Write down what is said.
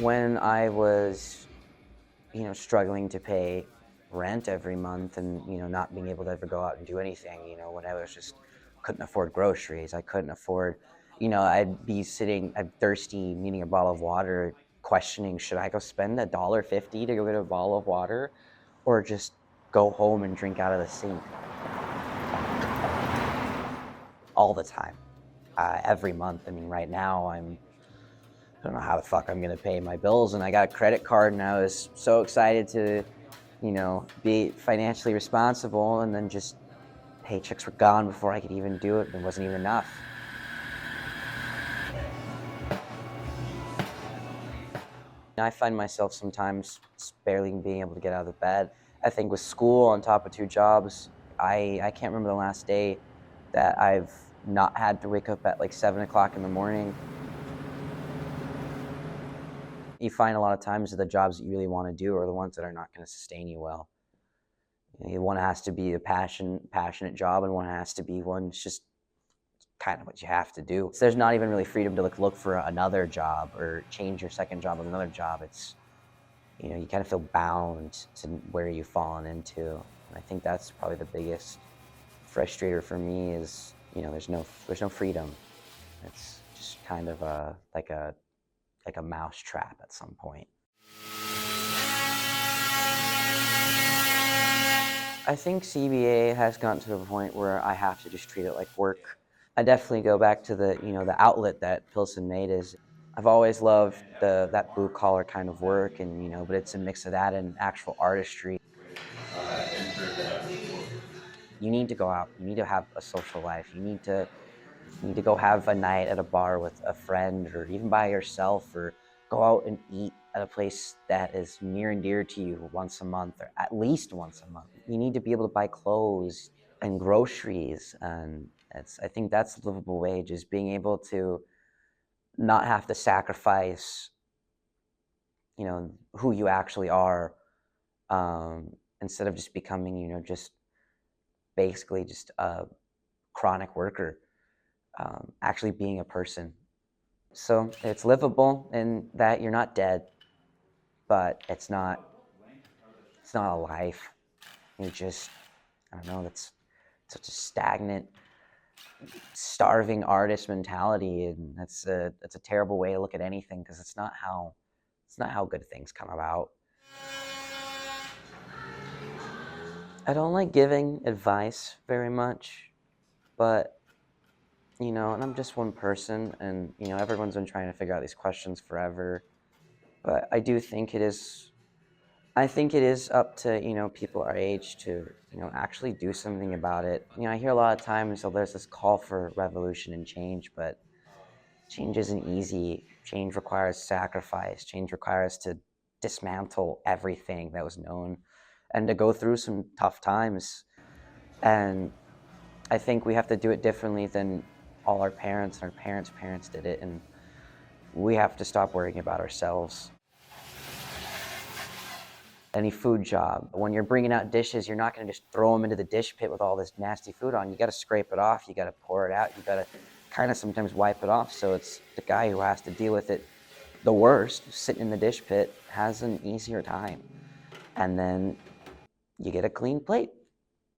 When I was, struggling to pay rent every month and, not being able to ever go out and do anything, when I was just couldn't afford groceries, I couldn't afford, I'd be sitting, I'm thirsty, needing a bottle of water, questioning, should I go spend $1.50 to go get a bottle of water or just go home and drink out of the sink all the time, every month. I mean, right now I don't know how the fuck I'm gonna pay my bills, and I got a credit card, and I was so excited to, be financially responsible, and then just paychecks were gone before I could even do it. It wasn't even enough. I find myself sometimes barely being able to get out of bed. I think with school on top of 2 jobs, I can't remember the last day that I've not had to wake up at like 7 o'clock in the morning. You find a lot of times that the jobs that you really want to do are the ones that are not going to sustain you well. One has to be a passionate job, and one has to be one that's just kind of what you have to do. So there's not even really freedom to look for another job or change your second job with another job. It's, you kind of feel bound to where you've fallen into. And I think that's probably the biggest frustrator for me is, there's no freedom. It's just kind of like a mouse trap at some point. I think CBA has gotten to the point where I have to just treat it like work. I definitely go back to the outlet that Pilsen made is I've always loved that blue collar kind of work, and but it's a mix of that and actual artistry. You need to go out. You need to have a social life. You need to go have a night at a bar with a friend or even by yourself, or go out and eat at a place that is near and dear to you once a month or at least once a month. You need to be able to buy clothes and groceries, and I think that's livable wage, is being able to not have to sacrifice, who you actually are, instead of just becoming, just basically just a chronic worker, actually being a person. So it's livable in that you're not dead, but it's not a life. You're just, I don't know, that's such a stagnant, starving artist mentality, and that's a terrible way to look at anything, because it's not how good things come about. I don't like giving advice very much, but and I'm just one person, and everyone's been trying to figure out these questions forever. But I think it is up to people our age to actually do something about it. I hear a lot of times, so there's this call for revolution and change, but change isn't easy. Change requires sacrifice. Change requires to dismantle everything that was known and to go through some tough times. And I think we have to do it differently than all our parents and our parents' parents did it. And we have to stop worrying about ourselves. Any food job, when you're bringing out dishes, you're not going to just throw them into the dish pit with all this nasty food on. You got to scrape it off. You got to pour it out. You got to kind of sometimes wipe it off. So it's the guy who has to deal with it the worst, sitting in the dish pit, has an easier time. And then you get a clean plate.